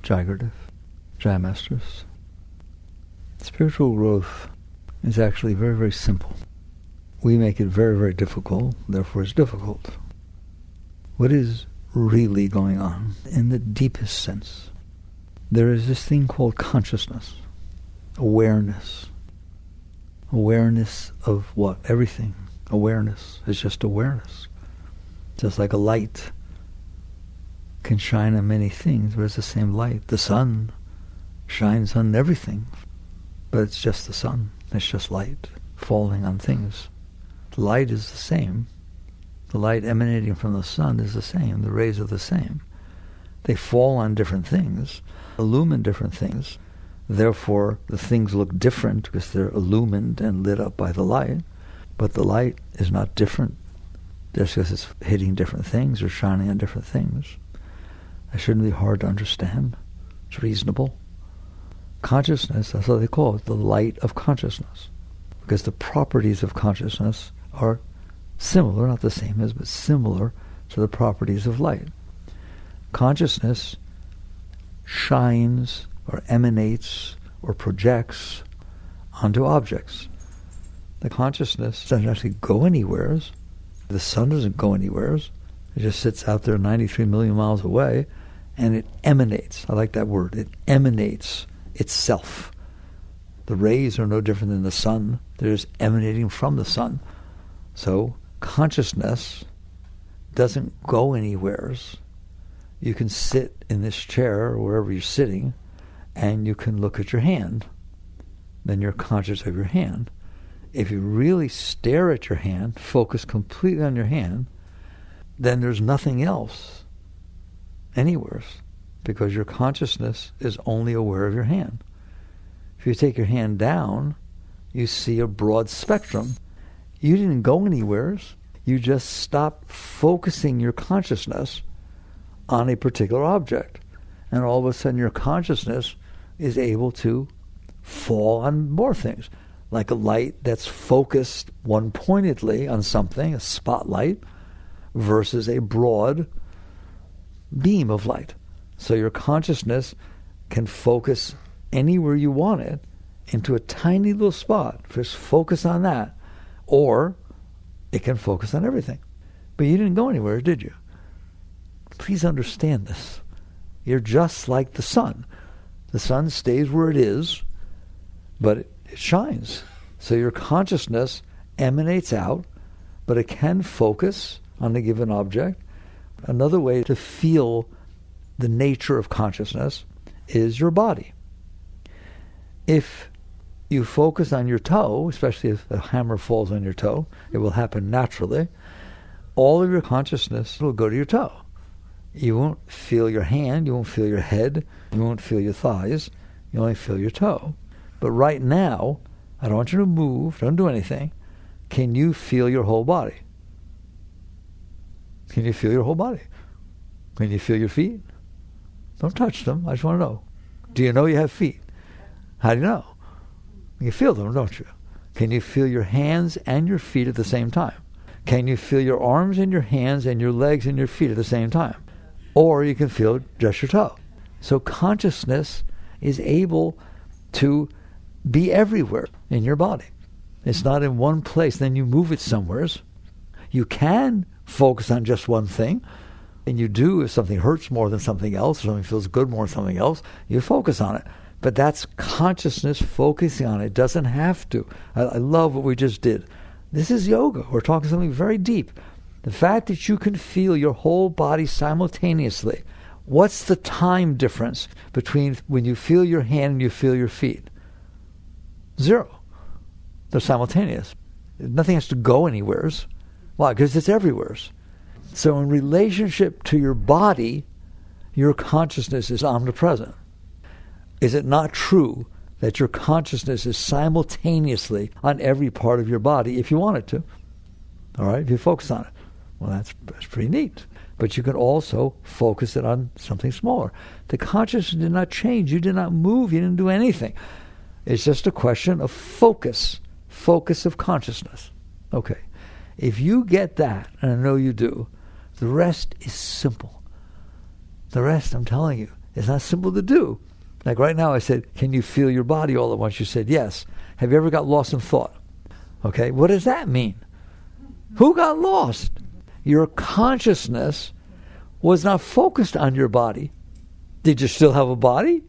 Jai Masters. Spiritual growth is actually very, very simple. We make it very, very difficult, therefore it's difficult. What is really going on in the deepest sense? There is this thing called consciousness, awareness. Awareness of what? Everything. Awareness is just awareness. Just like a light can shine on many things, but it's the same light. The sun shines on everything, but it's just the sun. It's just light falling on things. The light is the same. The light emanating from the sun is the same. The rays are the same. They fall on different things, illumine different things. Therefore, the things look different because they're illumined and lit up by the light. But the light is not different just because it's hitting different things or shining on different things. That shouldn't be hard to understand. It's reasonable. Consciousness, that's what they call it, the light of consciousness. Because the properties of consciousness are similar, not the same as, but similar to the properties of light. Consciousness shines or emanates or projects onto objects. The consciousness doesn't actually go anywhere. The sun doesn't go anywhere. It just sits out there 93 million miles away, and it emanates. I like that word. It emanates itself. The rays are no different than the sun. They're just emanating from the sun. So consciousness doesn't go anywhere. You can sit in this chair or wherever you're sitting, and you can look at your hand. Then you're conscious of your hand. If you really stare at your hand, focus completely on your hand, then there's nothing else anywhere, because your consciousness is only aware of your hand. If you take your hand down, you see a broad spectrum. You didn't go anywhere. You just stopped focusing your consciousness on a particular object. And all of a sudden your consciousness is able to fall on more things. Like a light that's focused one-pointedly on something, a spotlight, versus a broad beam of light. So your consciousness can focus anywhere you want it into a tiny little spot. Just focus on that. Or it can focus on everything. But you didn't go anywhere, did you? Please understand this. You're just like the sun. The sun stays where it is, but it shines. So your consciousness emanates out, but it can focus on a given object. Another way to feel the nature of consciousness is your body. If you focus on your toe, especially if a hammer falls on your toe, it will happen naturally, all of your consciousness will go to your toe. You won't feel your hand, you won't feel your head, you won't feel your thighs, you only feel your toe. But right now, I don't want you to move, don't do anything. Can you feel your whole body? Can you feel your whole body? Can you feel your feet? Don't touch them, I just want to know. Do you know you have feet? How do you know? You feel them, don't you? Can you feel your hands and your feet at the same time? Can you feel your arms and your hands and your legs and your feet at the same time? Or you can feel just your toe. So consciousness is able to be everywhere in your body. It's not in one place, then you move it somewhere. You can focus on just one thing, and you do if something hurts more than something else, or something feels good more than something else, you focus on it. But that's consciousness focusing on it. It doesn't have to. I love what we just did. This is yoga. We're talking something very deep. The fact that you can feel your whole body simultaneously. What's the time difference between when you feel your hand and you feel your feet? 0. They're simultaneous. Nothing has to go anywhere. Why? Because it's everywhere. So in relationship to your body, your consciousness is omnipresent. Is it not true that your consciousness is simultaneously on every part of your body if you want it to? All right, if you focus on it. Well, that's pretty neat. But you can also focus it on something smaller. The consciousness did not change. You did not move. You didn't do anything. It's just a question of focus of consciousness. Okay, if you get that, and I know you do, the rest is simple. The rest, I'm telling you, It's not simple to do. Like right now I said, can you feel your body all at once? You said yes. Have you ever got lost in thought? Okay, what does that mean? Who got lost? Your consciousness was not focused on your body. Did you still have a body?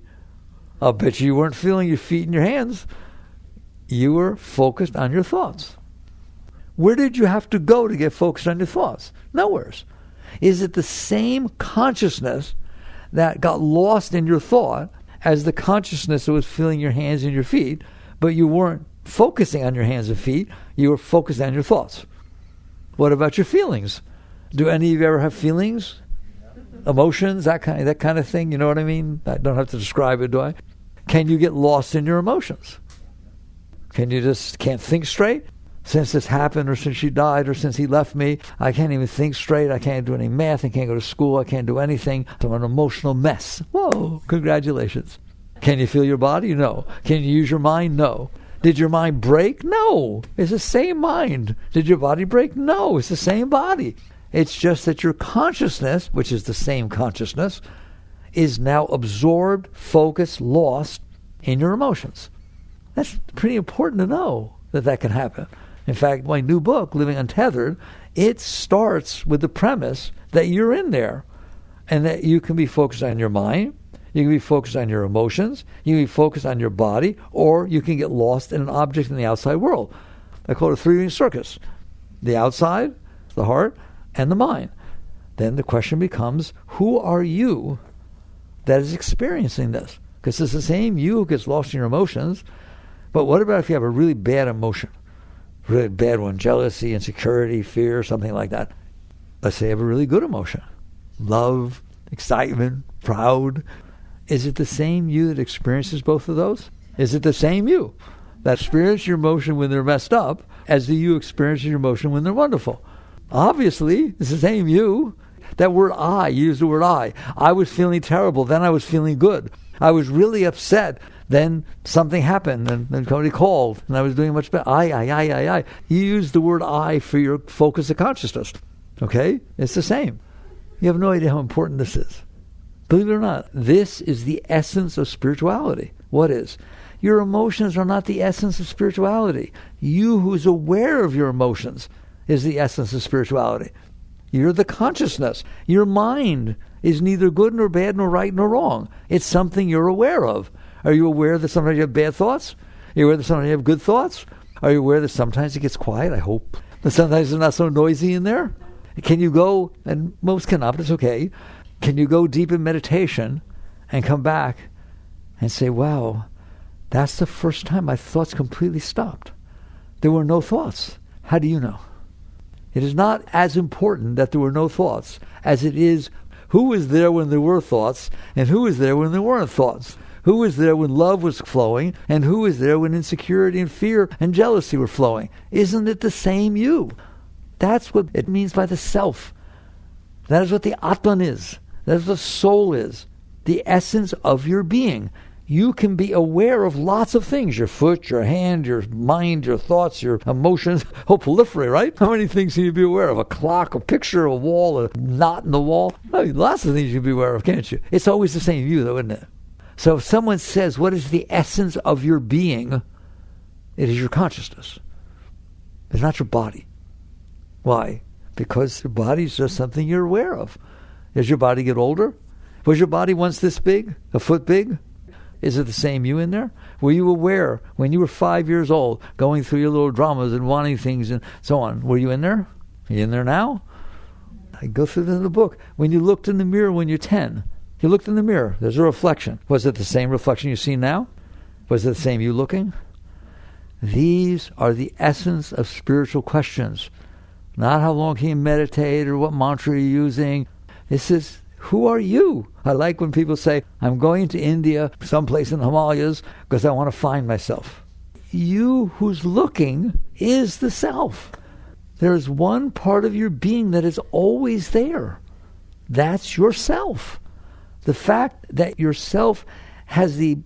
I'll bet you weren't feeling your feet and your hands. You were focused on your thoughts. Where did you have to go to get focused on your thoughts? Nowheres. Is it the same consciousness that got lost in your thought as the consciousness that was feeling your hands and your feet, but you weren't focusing on your hands and feet, you were focused on your thoughts? What about your feelings? Do any of you ever have feelings? Emotions, that kind of thing, you know what I mean? I don't have to describe it, do I? Can you get lost in your emotions? Can you just can't think straight? Since this happened, or since she died, or since he left me, I can't even think straight. I can't do any math. I can't go to school. I can't do anything. I'm an emotional mess. Whoa, congratulations. Can you feel your body? No. Can you use your mind? No. Did your mind break? No. It's the same mind. Did your body break? No. It's the same body. It's just that your consciousness, which is the same consciousness, is now absorbed, focused, lost in your emotions. That's pretty important to know that can happen. In fact, my new book, Living Untethered, it starts with the premise that you're in there and that you can be focused on your mind, you can be focused on your emotions, you can be focused on your body, or you can get lost in an object in the outside world. I call it a three-ring circus. The outside, the heart, and the mind. Then the question becomes, who are you that is experiencing this? Because it's the same you who gets lost in your emotions, but what about if you have a really bad emotion? Really bad one, jealousy, insecurity, fear, something like that. Let's say you have a really good emotion. Love, excitement, proud. Is it the same you that experiences both of those? Is it the same you that experiences your emotion when they're messed up as the you experiences your emotion when they're wonderful? Obviously, it's the same you. That word I, you use the word I. I was feeling terrible, then I was feeling good. I was really upset, then something happened, and then somebody called, and I was doing much better. I. You use the word I for your focus of consciousness. Okay? It's the same. You have no idea how important this is. Believe it or not, this is the essence of spirituality. What is? Your emotions are not the essence of spirituality. You who's aware of your emotions is the essence of spirituality. You're the consciousness. Your mind is neither good nor bad nor right nor wrong. It's something you're aware of. Are you aware that sometimes you have bad thoughts? Are you aware that sometimes you have good thoughts? Are you aware that sometimes it gets quiet? I hope. That sometimes it's not so noisy in there? Can you go, and most cannot, but it's okay, can you go deep in meditation and come back and say, wow, that's the first time my thoughts completely stopped. There were no thoughts. How do you know? It is not as important that there were no thoughts as it is who was there when there were thoughts and who was there when there weren't thoughts. Who was there when love was flowing and who was there when insecurity and fear and jealousy were flowing? Isn't it the same you? That's what it means by the self. That is what the Atman is. That is what soul is. The essence of your being. You can be aware of lots of things. Your foot, your hand, your mind, your thoughts, your emotions. Oh, proliferate, right? How many things can you be aware of? A clock, a picture, a wall, a knot in the wall. I mean, lots of things you can be aware of, can't you? It's always the same you, though, isn't it? So if someone says, what is the essence of your being? It is your consciousness. It's not your body. Why? Because your body is just something you're aware of. Does your body get older? Was your body once this big? A foot big? Is it the same you in there? Were you aware when you were 5 years old, going through your little dramas and wanting things and so on? Were you in there? Are you in there now? I go through this in the book. When you looked in the mirror when you're 10, you looked in the mirror. There's a reflection. Was it the same reflection you see now? Was it the same you looking? These are the essence of spiritual questions. Not how long can you meditate or what mantra you're using. This is, who are you? I like when people say, I'm going to India, someplace in the Himalayas, because I want to find myself. You who's looking is the self. There is one part of your being that is always there. That's yourself. The fact that yourself has the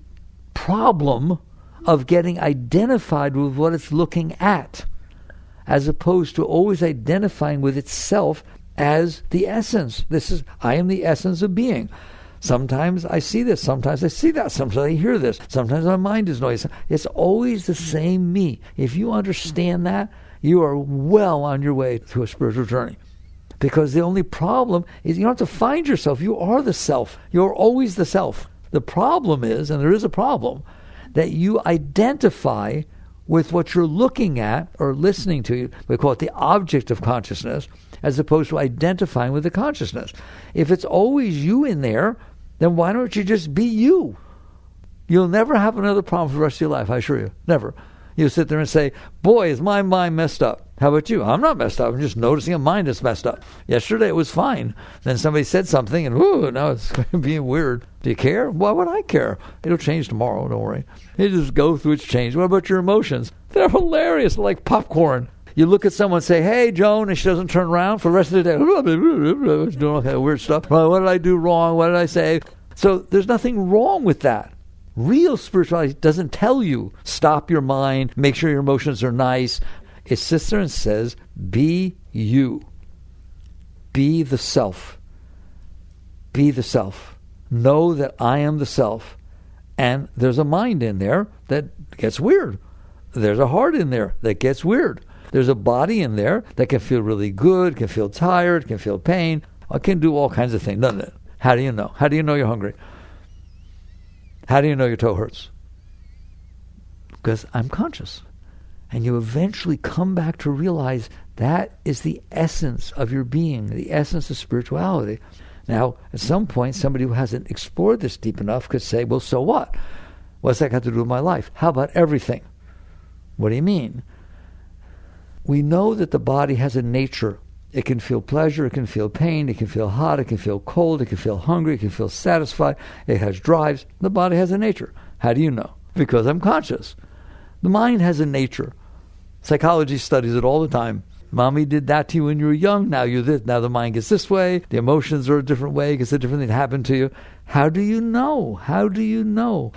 problem of getting identified with what it's looking at, as opposed to always identifying with itself as the essence. This is, I am the essence of being. Sometimes I see this, sometimes I see that, sometimes I hear this, sometimes my mind is noisy. It's always the same me. If you understand that, you are well on your way to a spiritual journey. Because the only problem is you don't have to find yourself. You are the self. You're always the self. The problem is, and there is a problem, that you identify with what you're looking at or listening to. We call it the object of consciousness, as opposed to identifying with the consciousness. If it's always you in there, then why don't you just be you? You'll never have another problem for the rest of your life, I assure you. Never. You'll sit there and say, boy, is my mind messed up. How about you? I'm not messed up. I'm just noticing a mind that's messed up. Yesterday it was fine. Then somebody said something and, ooh, now it's being weird. Do you care? Why would I care? It'll change tomorrow, don't worry. You just go through its change. What about your emotions? They're hilarious, like popcorn. You look at someone and say, hey, Joan, and she doesn't turn around for the rest of the day. Doing all kind of weird stuff. Well, what did I do wrong? What did I say? So there's nothing wrong with that. Real spirituality doesn't tell you, stop your mind, make sure your emotions are nice. It sits there and says, be you. Be the self. Be the self. Know that I am the self. And there's a mind in there that gets weird. There's a heart in there that gets weird. There's a body in there that can feel really good, can feel tired, can feel pain. It can do all kinds of things, doesn't it? How do you know? How do you know you're hungry? How do you know your toe hurts? Because I'm conscious. And you eventually come back to realize that is the essence of your being, the essence of spirituality. Now, at some point, somebody who hasn't explored this deep enough could say, well, so what? What's that got to do with my life? How about everything? What do you mean? We know that the body has a nature. It can feel pleasure, it can feel pain, it can feel hot, it can feel cold, it can feel hungry, it can feel satisfied. It has drives. The body has a nature. How do you know? Because I'm conscious. The mind has a nature. Psychology studies it all the time. Mommy did that to you when you were young. Now you're this. Now the mind gets this way. The emotions are a different way because a different thing happened to you. How do you know? How do you know?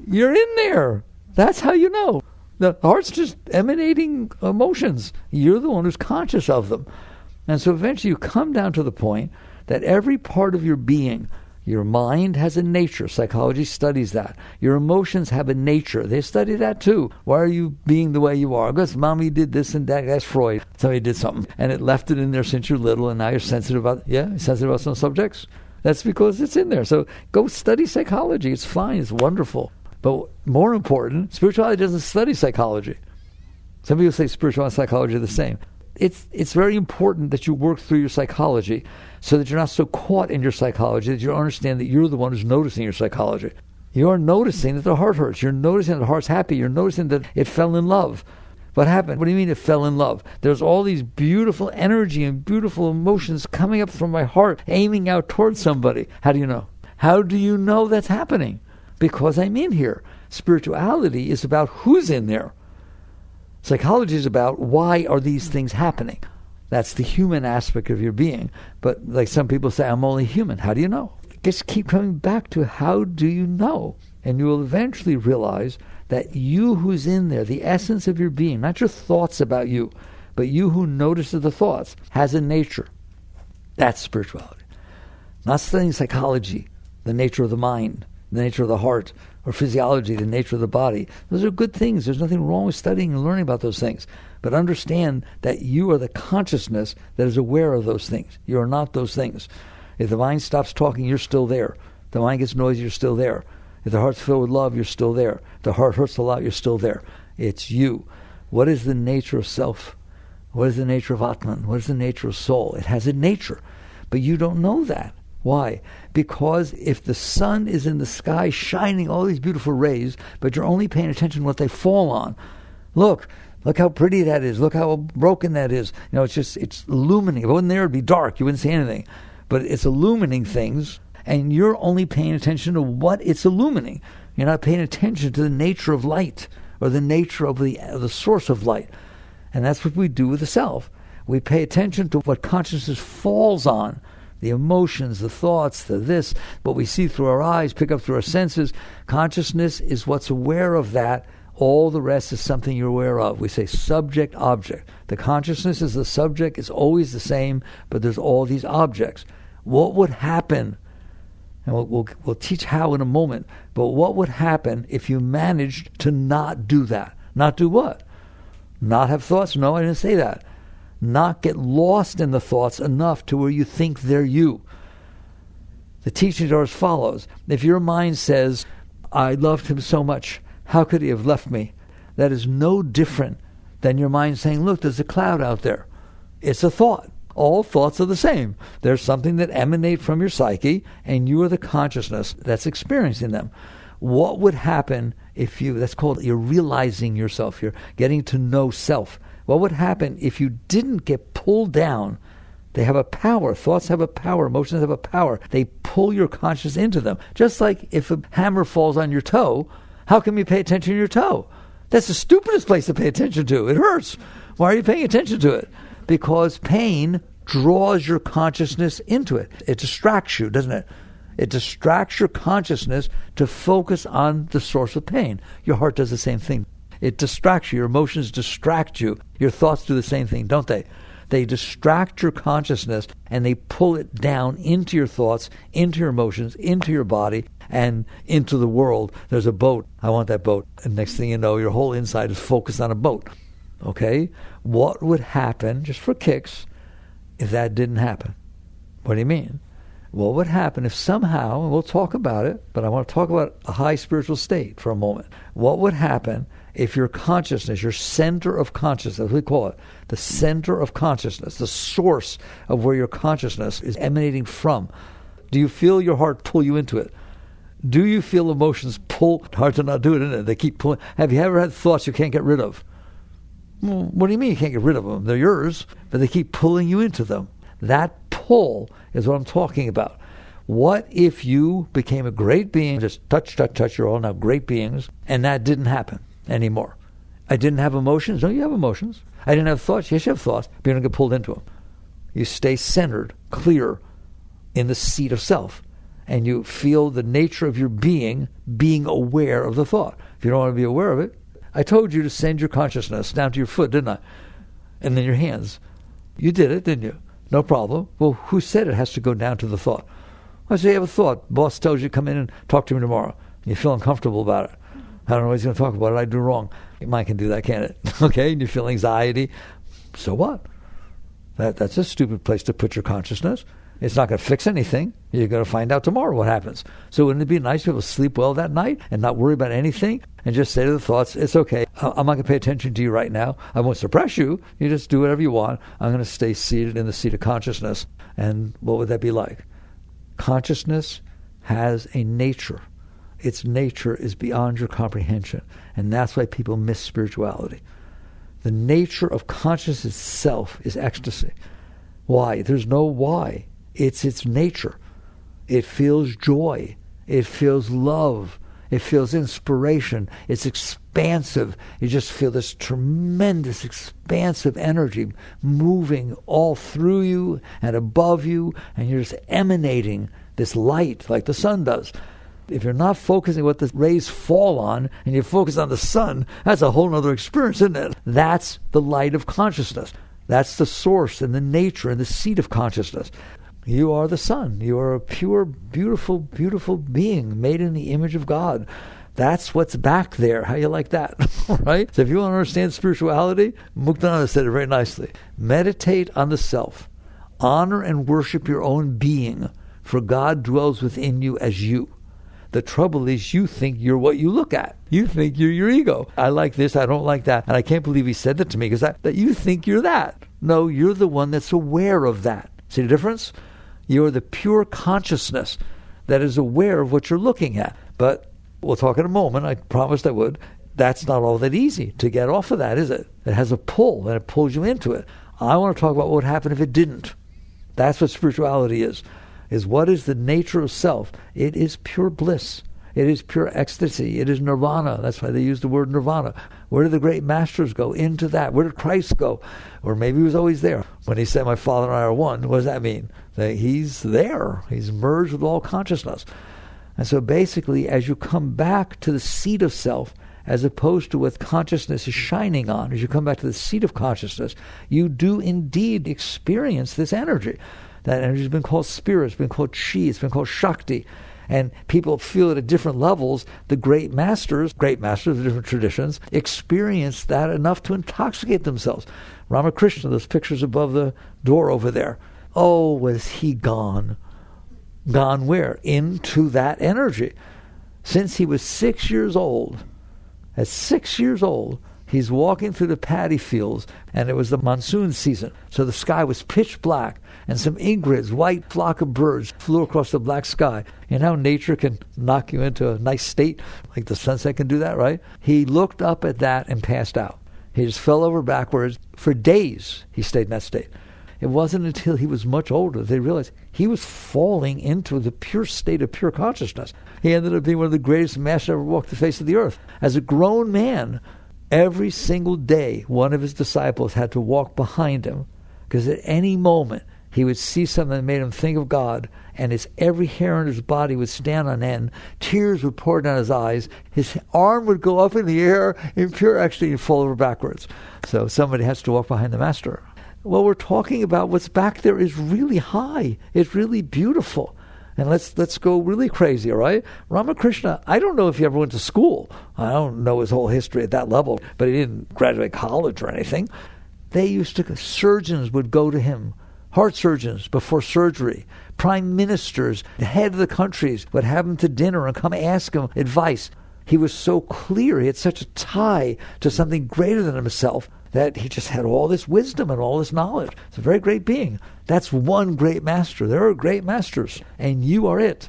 You're in there. That's how you know. The heart's just emanating emotions. You're the one who's conscious of them. And so eventually you come down to the point that every part of your being, your mind has a nature. Psychology studies that. Your emotions have a nature. They study that too. Why are you being the way you are? Because mommy did this and that. That's Freud. Somebody did something. And it left it in there since you're little, and now you're sensitive about, sensitive about some subjects. That's because it's in there. So go study psychology. It's fine. It's wonderful. But more important, spirituality doesn't study psychology. Some people say spirituality and psychology are the same. It's very important that you work through your psychology so that you're not so caught in your psychology that you understand that you're the one who's noticing your psychology. You're noticing that the heart hurts. You're noticing that the heart's happy. You're noticing that it fell in love. What happened? What do you mean it fell in love? There's all these beautiful energy and beautiful emotions coming up from my heart, aiming out towards somebody. How do you know? How do you know that's happening? Because I'm in here. Spirituality is about who's in there. Psychology is about why are these things happening. That's the human aspect of your being. But like some people say, I'm only human. How do you know? Just keep coming back to how do you know? And you will eventually realize that you who's in there, the essence of your being, not your thoughts about you, but you who notices the thoughts, has a nature. That's spirituality. Not studying psychology, the nature of the mind, the nature of the heart, or physiology, the nature of the body. Those are good things. There's nothing wrong with studying and learning about those things. But understand that you are the consciousness that is aware of those things. You are not those things. If the mind stops talking, you're still there. If the mind gets noisy, you're still there. If the heart's filled with love, you're still there. If the heart hurts a lot, you're still there. It's you. What is the nature of self? What is the nature of Atman? What is the nature of soul? It has a nature. But you don't know that. Why? Because if the sun is in the sky shining all these beautiful rays, but you're only paying attention to what they fall on. Look how pretty that is. Look how broken that is. It's illuminating. If it wasn't there, it'd be dark. You wouldn't see anything. But it's illuminating things, and you're only paying attention to what it's illuminating. You're not paying attention to the nature of light or the nature of the source of light. And that's what we do with the self. We pay attention to what consciousness falls on. The emotions, the thoughts, the this, what we see through our eyes, pick up through our senses. Consciousness is what's aware of that. All the rest is something you're aware of. We say subject, object. The consciousness is the subject. It's always the same, but there's all these objects. What would happen And we'll teach how in a moment. But what would happen if you managed to not do that? Not do what? Not have thoughts? No, I didn't say that. Not get lost in the thoughts enough to where you think they're you. The teachings are as follows. If your mind says, I loved him so much, how could he have left me? That is no different than your mind saying, look, there's a cloud out there. It's a thought. All thoughts are the same. There's something that emanate from your psyche, and you are the consciousness that's experiencing them. What would happen if that's called, you're realizing yourself, you're getting to know self. What would happen if you didn't get pulled down? They have a power. Thoughts have a power. Emotions have a power. They pull your consciousness into them. Just like if a hammer falls on your toe, how can you pay attention to your toe? That's the stupidest place to pay attention to. It hurts. Why are you paying attention to it? Because pain draws your consciousness into it. It distracts you, doesn't it? It distracts your consciousness to focus on the source of pain. Your heart does the same thing. It distracts you. Your emotions distract you. Your thoughts do the same thing, don't they? They distract your consciousness and they pull it down into your thoughts, into your emotions, into your body, and into the world. There's a boat. I want that boat. And next thing you know, your whole inside is focused on a boat. Okay? What would happen, just for kicks, if that didn't happen? What do you mean? What would happen if somehow, and we'll talk about it, but I want to talk about a high spiritual state for a moment. What would happen if your consciousness, your center of consciousness, we call it, the center of consciousness, the source of where your consciousness is emanating from, do you feel your heart pull you into it? Do you feel emotions pull? Hard to not do it, isn't it? They keep pulling. Have you ever had thoughts you can't get rid of? Well, what do you mean you can't get rid of them? They're yours, but they keep pulling you into them. That pull is what I'm talking about. What if you became a great being, just touch, you're all now great beings, and that didn't happen anymore? I didn't have emotions. No, you have emotions. I didn't have thoughts. Yes, you have thoughts, but you don't get pulled into them. You stay centered, clear, in the seat of self, and you feel the nature of your being aware of the thought. If you don't want to be aware of it, I told you to send your consciousness down to your foot, didn't I? And then your hands. You did it, didn't you? No problem. Well, who said it has to go down to the thought? I say you have a thought. Boss tells you to come in and talk to me tomorrow. You feel uncomfortable about it. I don't know what he's going to talk about. What did I do wrong? Your mind can do that, can't it? Okay, and you feel anxiety. So what? That's a stupid place to put your consciousness. It's not going to fix anything. You're going to find out tomorrow what happens. So wouldn't it be nice to be able to sleep well that night and not worry about anything and just say to the thoughts, it's okay. I'm not going to pay attention to you right now. I won't suppress you. You just do whatever you want. I'm going to stay seated in the seat of consciousness. And what would that be like? Consciousness has a nature. Its nature is beyond your comprehension. And that's why people miss spirituality. The nature of consciousness itself is ecstasy. Why? There's no why. It's its nature. It feels joy. It feels love. It feels inspiration. It's expansive. You just feel this tremendous expansive energy moving all through you and above you, and you're just emanating this light like the sun does. If you're not focusing what the rays fall on and you focus on the sun, that's a whole other experience, isn't it? That's the light of consciousness. That's the source and the nature and the seat of consciousness. You are the sun. You are a pure, beautiful, beautiful being made in the image of God. That's what's back there. How you like that? Right? So if you want to understand spirituality, Muktananda said it very nicely. Meditate on the self. Honor and worship your own being, for God dwells within you as you. The trouble is you think you're what you look at. You think you're your ego. I like this, I don't like that. And I can't believe he said that to me because that you think you're that. No, you're the one that's aware of that. See the difference? You're the pure consciousness that is aware of what you're looking at. But we'll talk in a moment. I promised I would. That's not all that easy to get off of that, is it? It has a pull, and it pulls you into it. I want to talk about what would happen if it didn't. That's what spirituality is what is the nature of self. It is pure bliss. It is pure ecstasy. It is nirvana. That's why they use the word nirvana. Where did the great masters go? Into that. Where did Christ go? Or maybe he was always there. When he said, my Father and I are one, what does that mean? That he's there. He's merged with all consciousness. And so basically, as you come back to the seat of self, as opposed to what consciousness is shining on, as you come back to the seat of consciousness, you do indeed experience this energy. That energy has been called spirit, it's been called chi, it's been called shakti. And people feel it at different levels. The great masters of different traditions, experience that enough to intoxicate themselves. Ramakrishna, those pictures above the door over there. Oh, was he gone? Gone where? Into that energy. Since he was 6 years old, at 6 years old, he's walking through the paddy fields, and it was the monsoon season, so the sky was pitch black, and some egrets, white flock of birds, flew across the black sky. You know how nature can knock you into a nice state, like the sunset can do that, right? He looked up at that and passed out. He just fell over backwards. For days, he stayed in that state. It wasn't until he was much older that they realized he was falling into the pure state of pure consciousness. He ended up being one of the greatest masters ever walked the face of the earth. As a grown man, every single day, one of his disciples had to walk behind him, because at any moment he would see something that made him think of God, and every hair on his body would stand on end. Tears would pour down his eyes. His arm would go up in the air in pure ecstasy and fall over backwards. So somebody has to walk behind the master. What we're talking about, what's back there, is really high. It's really beautiful. And let's go really crazy, all right? Ramakrishna, I don't know if he ever went to school. I don't know his whole history at that level, but he didn't graduate college or anything. Surgeons would go to him, heart surgeons before surgery, prime ministers, the head of the countries would have him to dinner and come ask him advice. He was so clear, he had such a tie to something greater than himself, that he just had all this wisdom and all this knowledge. It's a very great being. That's one great master. There are great masters, and you are it.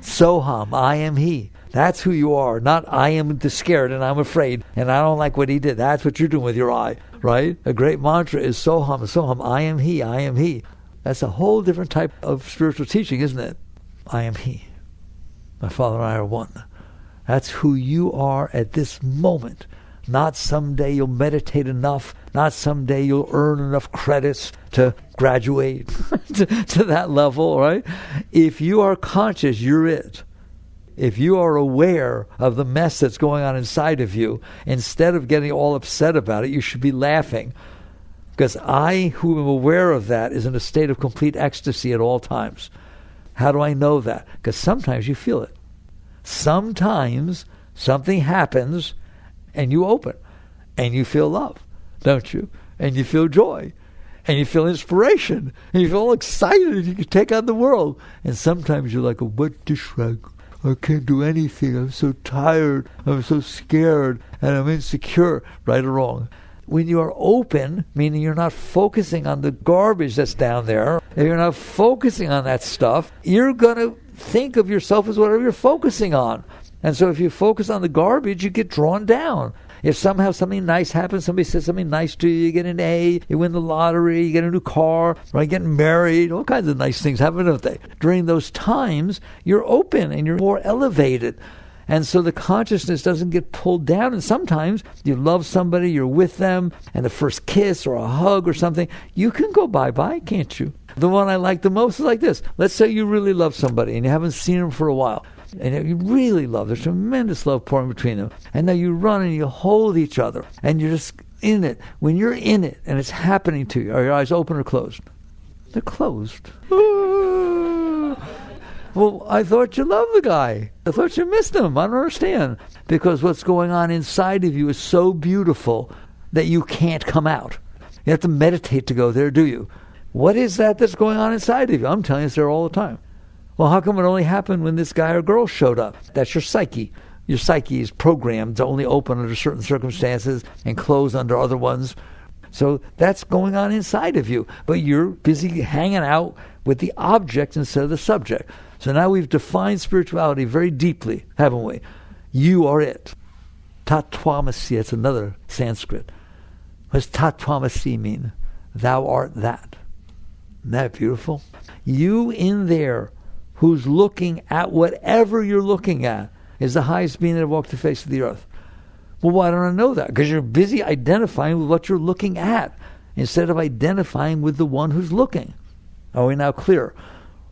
Soham, I am he. That's who you are, not I am scared and I'm afraid and I don't like what he did. That's what you're doing with your eye, right? A great mantra is Soham, Soham, I am he, I am he. That's a whole different type of spiritual teaching, isn't it? I am he. My Father and I are one. That's who you are at this moment. Not someday you'll meditate enough. Not someday you'll earn enough credits to graduate to that level, right? If you are conscious, you're it. If you are aware of the mess that's going on inside of you, instead of getting all upset about it, you should be laughing. Because I, who am aware of that, is in a state of complete ecstasy at all times. How do I know that? Because sometimes you feel it. Sometimes something happens and you open, and you feel love, don't you? And you feel joy, and you feel inspiration, and you feel all excited, you can take on the world. And sometimes you're like a wet dish rag. I can't do anything. I'm so tired. I'm so scared, and I'm insecure, right or wrong. When you are open, meaning you're not focusing on the garbage that's down there, if you're not focusing on that stuff, you're going to think of yourself as whatever you're focusing on. And so if you focus on the garbage, you get drawn down. If somehow something nice happens, somebody says something nice to you, you get an A, you win the lottery, you get a new car, right? Get married, all kinds of nice things happen, don't they? During those times, you're open and you're more elevated. And so the consciousness doesn't get pulled down. And sometimes you love somebody, you're with them, and the first kiss or a hug or something, you can go bye-bye, can't you? The one I like the most is like this. Let's say you really love somebody and you haven't seen them for a while. And you really love, there's tremendous love pouring between them. And now you run and you hold each other and you're just in it. When you're in it and it's happening to you, are your eyes open or closed? They're closed. Well, I thought you loved the guy. I thought you missed him. I don't understand. Because what's going on inside of you is so beautiful that you can't come out. You have to meditate to go there, do you? What is that that's going on inside of you? I'm telling you, it's there all the time. Well, how come it only happened when this guy or girl showed up? That's your psyche. Your psyche is programmed to only open under certain circumstances and close under other ones. So that's going on inside of you. But you're busy hanging out with the object instead of the subject. So now we've defined spirituality very deeply, haven't we? You are it. Tat Tvam Asi, that's another Sanskrit. What does Tat Tvam Asi mean? Thou art that. Isn't that beautiful? You in there, who's looking at whatever you're looking at, is the highest being that walked the face of the earth. Well, why don't I know that? Because you're busy identifying with what you're looking at instead of identifying with the one who's looking. Are we now clear?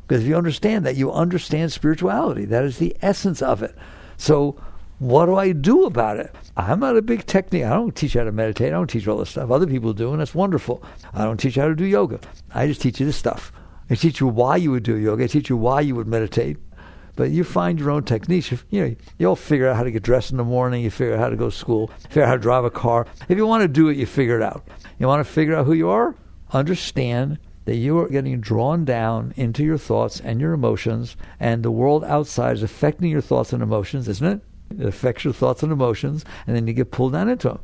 Because if you understand that, you understand spirituality. That is the essence of it. So what do I do about it? I'm not a big technique. I don't teach you how to meditate. I don't teach all this stuff. Other people do, and that's wonderful. I don't teach you how to do yoga. I just teach you this stuff. I teach you why you would do yoga. I teach you why you would meditate. But you find your own techniques. You'll figure out how to get dressed in the morning. You figure out how to go to school. Figure out how to drive a car. If you want to do it, you figure it out. You want to figure out who you are? Understand that you are getting drawn down into your thoughts and your emotions, and the world outside is affecting your thoughts and emotions, isn't it? It affects your thoughts and emotions, and then you get pulled down into them.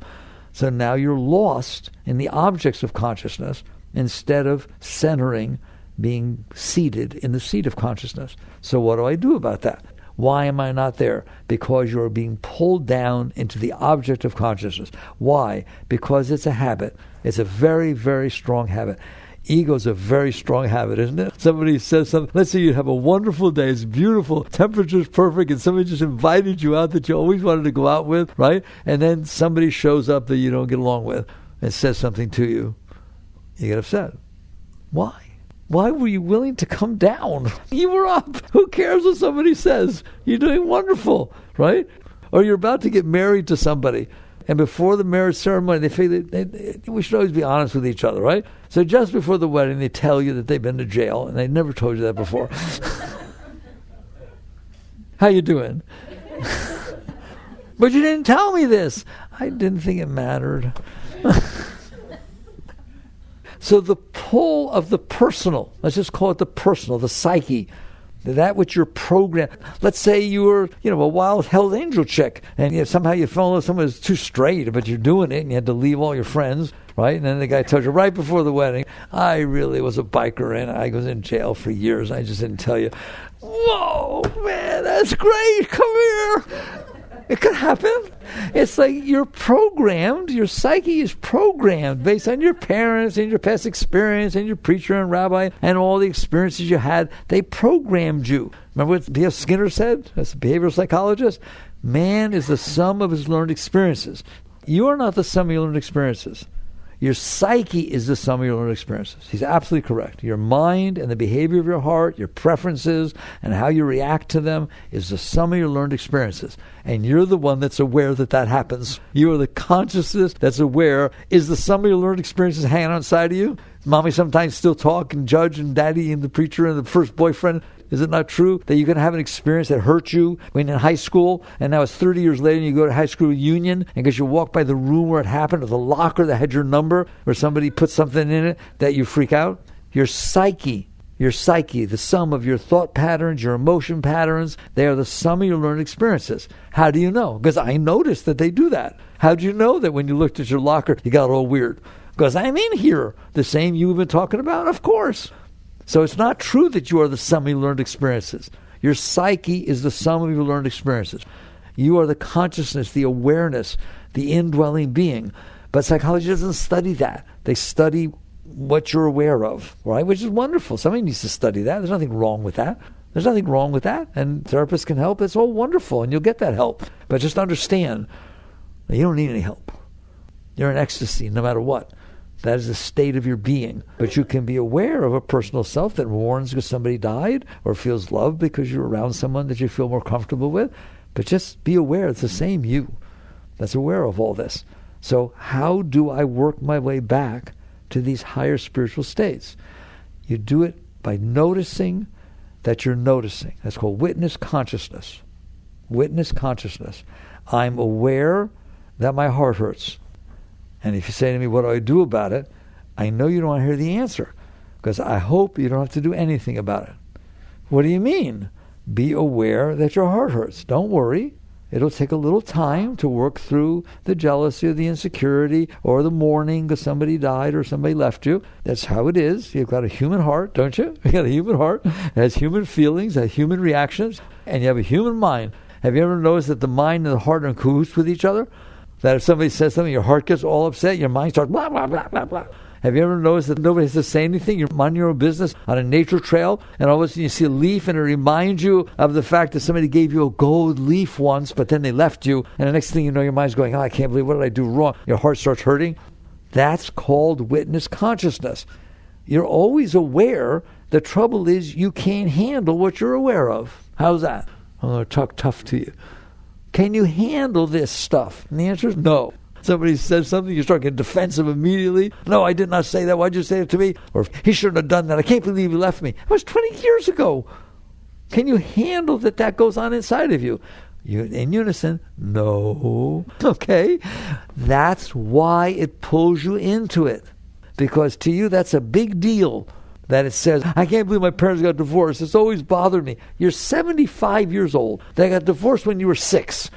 So now you're lost in the objects of consciousness instead of centering, being seated in the seat of consciousness. So what do I do about that? Why am I not there? Because you're being pulled down into the object of consciousness. Why? Because it's a habit. It's a very, very strong habit. Ego's a very strong habit, isn't it? Somebody says something, let's say you have a wonderful day, it's beautiful, temperature's perfect, and somebody just invited you out that you always wanted to go out with, right? And then somebody shows up that you don't get along with and says something to you. You get upset. Why? Why were you willing to come down? You were up. Who cares what somebody says? You're doing wonderful, right? Or you're about to get married to somebody, and before the marriage ceremony, they figure we should always be honest with each other, right? So just before the wedding, they tell you that they've been to jail, and they never told you that before. How you doing? But you didn't tell me this. I didn't think it mattered. So the pull of the personal, let's just call it the personal, the psyche, that which you're programmed. Let's say you were, a wild held angel chick, and somehow you fell in love with someone who's too straight, but you're doing it, and you had to leave all your friends, right? And then the guy told you right before the wedding, I really was a biker, and I was in jail for years. I just didn't tell you. Whoa, man, that's great. Come here. It could happen. It's like you're programmed, your psyche is programmed based on your parents and your past experience and your preacher and rabbi and all the experiences you had. They programmed you. Remember what B.F. Skinner said as a behavioral psychologist? Man is the sum of his learned experiences. You are not the sum of your learned experiences. Your psyche is the sum of your learned experiences. He's absolutely correct. Your mind and the behavior of your heart, your preferences, and how you react to them is the sum of your learned experiences. And you're the one that's aware that happens. You are the consciousness that's aware. Is the sum of your learned experiences hanging outside of you? Mommy sometimes still talk and judge, and daddy and the preacher and the first boyfriend. Is it not true that you can have an experience that hurt you when in high school, and now it's 30 years later and you go to high school reunion, and because you walk by the room where it happened, or the locker that had your number, or somebody put something in it that you freak out? Your psyche, the sum of your thought patterns, your emotion patterns, they are the sum of your learned experiences. How do you know? Because I noticed that they do that. How do you know that when you looked at your locker, you got all weird? Because I'm in here. The same you've been talking about? Of course. So it's not true that you are the sum of your learned experiences. Your psyche is the sum of your learned experiences. You are the consciousness, the awareness, the indwelling being. But psychology doesn't study that. They study what you're aware of, right? Which is wonderful. Somebody needs to study that. There's nothing wrong with that. There's nothing wrong with that. And therapists can help. It's all wonderful, and you'll get that help. But just understand that you don't need any help. You're in ecstasy no matter what. That is the state of your being. But you can be aware of a personal self that mourns because somebody died, or feels love because you're around someone that you feel more comfortable with. But just be aware it's the same you that's aware of all this. So how do I work my way back to these higher spiritual states? You do it by noticing that you're noticing. That's called witness consciousness. Witness consciousness. I'm aware that my heart hurts. And if you say to me, what do I do about it? I know you don't want to hear the answer, because I hope you don't have to do anything about it. What do you mean? Be aware that your heart hurts. Don't worry. It'll take a little time to work through the jealousy or the insecurity or the mourning because somebody died or somebody left you. That's how it is. You've got a human heart, don't you? You've got a human heart. It has human feelings, has human reactions, and you have a human mind. Have you ever noticed that the mind and the heart are in cahoots with each other? That if somebody says something, your heart gets all upset, your mind starts blah, blah, blah, blah, blah. Have you ever noticed that nobody has to say anything? You're minding your own business on a nature trail, and all of a sudden you see a leaf, and it reminds you of the fact that somebody gave you a gold leaf once, but then they left you, and the next thing you know, your mind's going, I can't believe, what did I do wrong? Your heart starts hurting. That's called witness consciousness. You're always aware. The trouble is you can't handle what you're aware of. How's that? I'm going to talk tough to you. Can you handle this stuff? And the answer is no. Somebody says something, you start getting defensive immediately. No, I did not say that. Why'd you say it to me? Or he shouldn't have done that. I can't believe he left me. It was 20 years ago. Can you handle that goes on inside of you? You in unison, no. Okay? That's why it pulls you into it. Because to you, that's a big deal. That it says, I can't believe my parents got divorced. It's always bothered me. You're 75 years old. They got divorced when you were 6.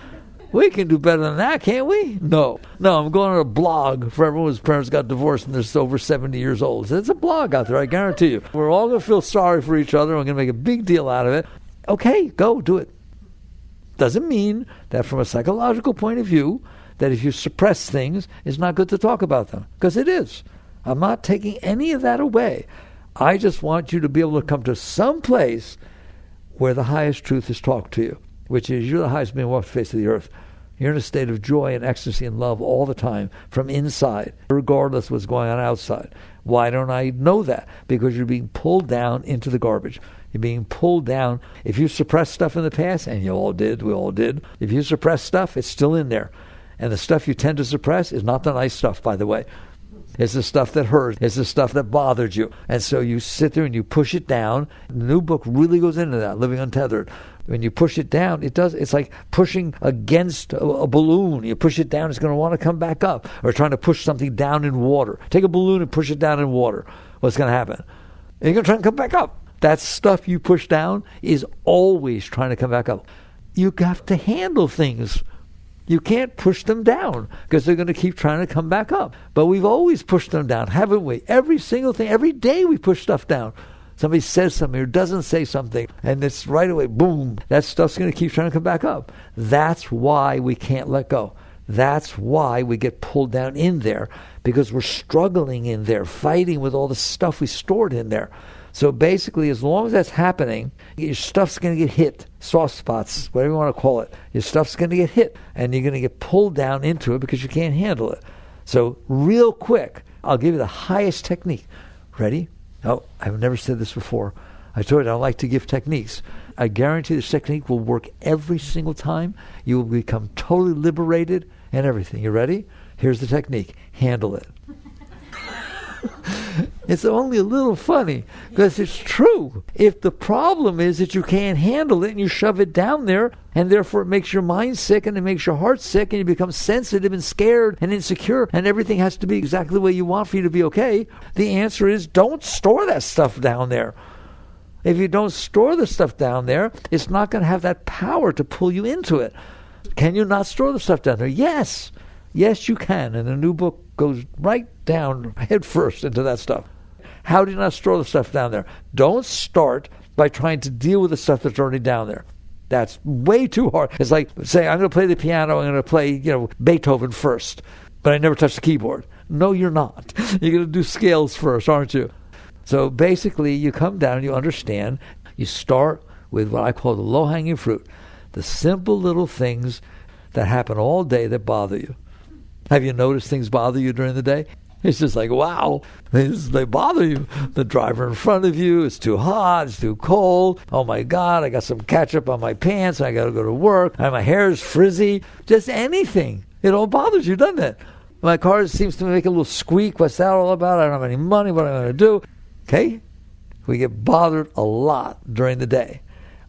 We can do better than that, can't we? No, I'm going on a blog for everyone whose parents got divorced and they're over 70 years old. There's a blog out there, I guarantee you. We're all going to feel sorry for each other. We're going to make a big deal out of it. Okay, go, do it. Doesn't mean that from a psychological point of view, that if you suppress things, it's not good to talk about them. Because it is. I'm not taking any of that away. I just want you to be able to come to some place where the highest truth is talked to you, which is you're the highest being walked the face of the earth. You're in a state of joy and ecstasy and love all the time from inside, regardless of what's going on outside. Why don't I know that? Because you're being pulled down into the garbage. You're being pulled down. If you suppress stuff in the past, and we all did, if you suppress stuff, it's still in there. And the stuff you tend to suppress is not the nice stuff, by the way. It's the stuff that hurt. It's the stuff that bothered you. And so you sit there and you push it down. The new book really goes into that, Living Untethered. When you push it down, it's like pushing against a balloon. You push it down, it's going to want to come back up. Or trying to push something down in water. Take a balloon and push it down in water. What's going to happen? You're going to try and come back up. That stuff you push down is always trying to come back up. You have to handle things. You can't push them down because they're going to keep trying to come back up. But we've always pushed them down, haven't we? Every single thing, every day we push stuff down. Somebody says something or doesn't say something, and it's right away, boom, that stuff's going to keep trying to come back up. That's why we can't let go. That's why we get pulled down in there, because we're struggling in there, fighting with all the stuff we stored in there. So basically, as long as that's happening, your stuff's going to get hit, soft spots, whatever you want to call it. Your stuff's going to get hit, and you're going to get pulled down into it because you can't handle it. So real quick, I'll give you the highest technique. Ready? Oh, I've never said this before. I told you I like to give techniques. I guarantee this technique will work every single time. You will become totally liberated and everything. You ready? Here's the technique. Handle it. It's only a little funny because it's true. If the problem is that you can't handle it and you shove it down there, and therefore it makes your mind sick and it makes your heart sick and you become sensitive and scared and insecure and everything has to be exactly the way you want for you to be okay, the answer is don't store that stuff down there. If you don't store the stuff down there, it's not going to have that power to pull you into it. Can you not store the stuff down there? Yes. Yes, you can. And the new book goes right down head first into that stuff. How do you not store the stuff down there? Don't start by trying to deal with the stuff that's already down there. That's way too hard. It's like saying, I'm going to play the piano, I'm going to play, Beethoven first, but I never touch the keyboard. No, you're not. You're going to do scales first, aren't you? So basically, you come down and you understand. You start with what I call the low-hanging fruit, the simple little things that happen all day that bother you. Have you noticed things bother you during the day? It's just like, wow, they bother you. The driver in front of you, it's too hot, it's too cold. Oh my God, I got some ketchup on my pants, I got to go to work, and my hair is frizzy. Just anything. It all bothers you, doesn't it? My car seems to make a little squeak. What's that all about? I don't have any money. What am I going to do? Okay? We get bothered a lot during the day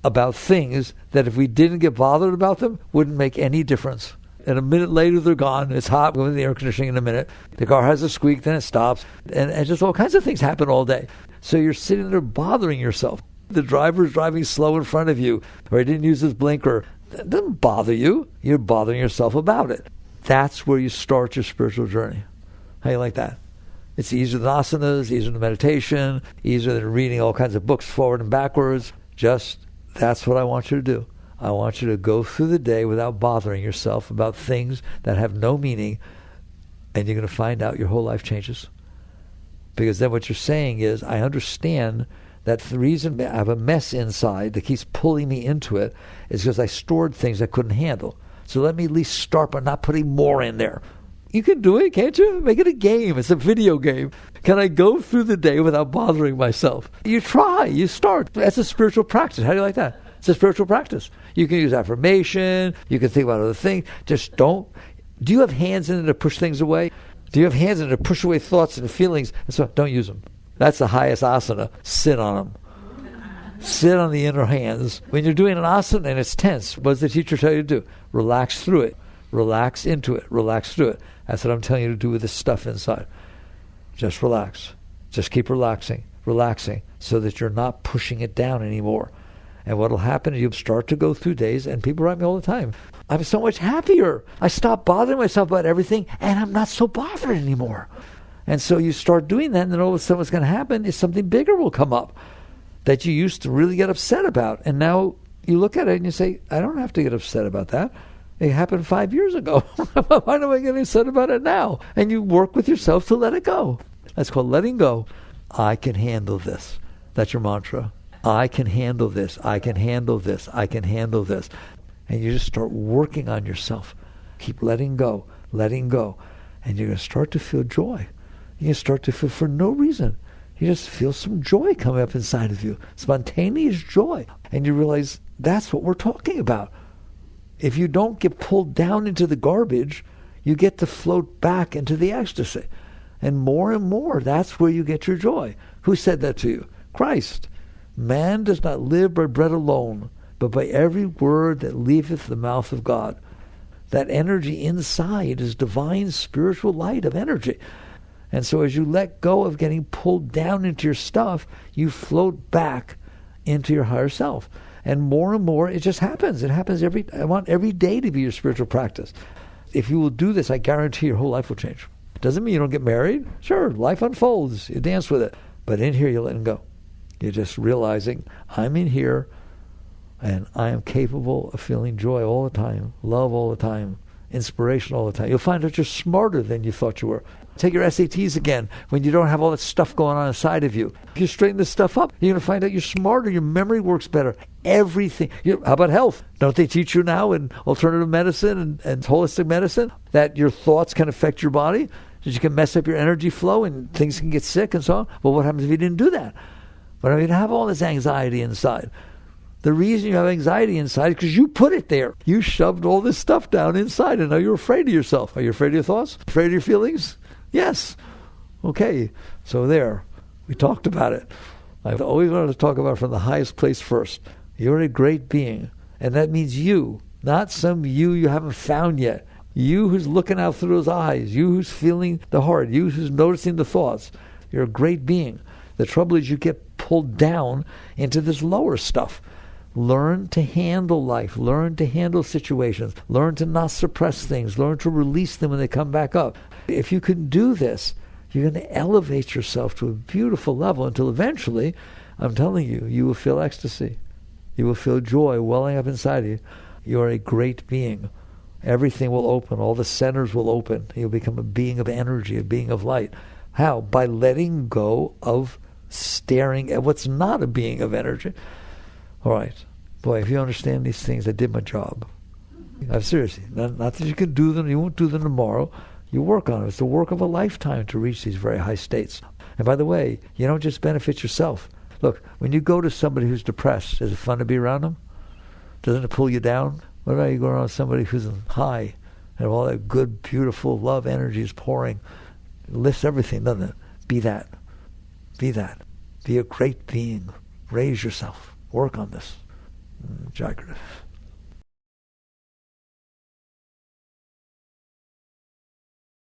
about things that if we didn't get bothered about them, wouldn't make any difference. And a minute later, they're gone. It's hot. We'll go in the air conditioning in a minute. The car has a squeak, then it stops. And just all kinds of things happen all day. So you're sitting there bothering yourself. The driver's driving slow in front of you, or he didn't use his blinker. That doesn't bother you. You're bothering yourself about it. That's where you start your spiritual journey. How you like that? It's easier than asanas, easier than meditation, easier than reading all kinds of books forward and backwards. Just, that's what I want you to do. I want you to go through the day without bothering yourself about things that have no meaning, and you're going to find out your whole life changes. Because then what you're saying is, I understand that the reason I have a mess inside that keeps pulling me into it is because I stored things I couldn't handle. So let me at least start by not putting more in there. You can do it, can't you? Make it a game. It's a video game. Can I go through the day without bothering myself? You try. You start. That's a spiritual practice. How do you like that? It's a spiritual practice. You can use affirmation. You can think about other things. Just don't. Do you have hands in it to push things away? Do you have hands in it to push away thoughts and feelings? And so don't use them. That's the highest asana. Sit on them. Sit on the inner hands. When you're doing an asana and it's tense, what does the teacher tell you to do? Relax through it. Relax into it. Relax through it. That's what I'm telling you to do with this stuff inside. Just relax. Just keep relaxing, so that you're not pushing it down anymore. And what will happen is you'll start to go through days, and people write me all the time, I'm so much happier. I stopped bothering myself about everything, and I'm not so bothered anymore. And so you start doing that, and then all of a sudden what's going to happen is something bigger will come up that you used to really get upset about. And now you look at it and you say, I don't have to get upset about that. It happened 5 years ago. Why am I getting upset about it now? And you work with yourself to let it go. That's called letting go. I can handle this. That's your mantra. I can handle this. I can handle this. I can handle this. And you just start working on yourself. Keep letting go. And you're going to start to feel joy. You start to feel for no reason. You just feel some joy coming up inside of you. Spontaneous joy. And you realize that's what we're talking about. If you don't get pulled down into the garbage, you get to float back into the ecstasy. And more, that's where you get your joy. Who said that to you? Christ. Man does not live by bread alone, but by every word that leaveth the mouth of God. That energy inside is divine spiritual light of energy. And so as you let go of getting pulled down into your stuff, you float back into your higher self. And more, it just happens. It happens I want every day to be your spiritual practice. If you will do this, I guarantee your whole life will change. Doesn't mean you don't get married. Sure, life unfolds. You dance with it. But in here, you're letting go. You're just realizing, I'm in here, and I am capable of feeling joy all the time, love all the time, inspiration all the time. You'll find that you're smarter than you thought you were. Take your SATs again when you don't have all that stuff going on inside of you. If you straighten this stuff up, you're going to find out you're smarter, your memory works better, everything. How about health? Don't they teach you now in alternative medicine and holistic medicine that your thoughts can affect your body? That you can mess up your energy flow and things can get sick and so on? Well, what happens if you didn't do that? But I mean, have all this anxiety inside. The reason you have anxiety inside is because you put it there. You shoved all this stuff down inside, and now you're afraid of yourself. Are you afraid of your thoughts? Afraid of your feelings? Yes. Okay. So there. We talked about it. I've always wanted to talk about it from the highest place first. You're a great being. And that means you, not some you haven't found yet. You who's looking out through those eyes. You who's feeling the heart. You who's noticing the thoughts. You're a great being. The trouble is you get pulled down into this lower stuff. Learn to handle life. Learn to handle situations. Learn to not suppress things. Learn to release them when they come back up. If you can do this, you're going to elevate yourself to a beautiful level until eventually, I'm telling you, you will feel ecstasy. You will feel joy welling up inside of you. You are a great being. Everything will open. All the centers will open. You'll become a being of energy, a being of light. How? By letting go of staring at what's not a being of energy. All right. Boy, if you understand these things, I did my job. Seriously. Not that you can do them, you won't do them tomorrow. You work on it. It's the work of a lifetime to reach these very high states. And by the way, you don't just benefit yourself. Look, when you go to somebody who's depressed, is it fun to be around them? Doesn't it pull you down? What about you go around somebody who's high and all that good, beautiful love energy is pouring? It lifts everything, doesn't it? Be that. Be that. Be a great being. Raise yourself. Work on this. Jagrata.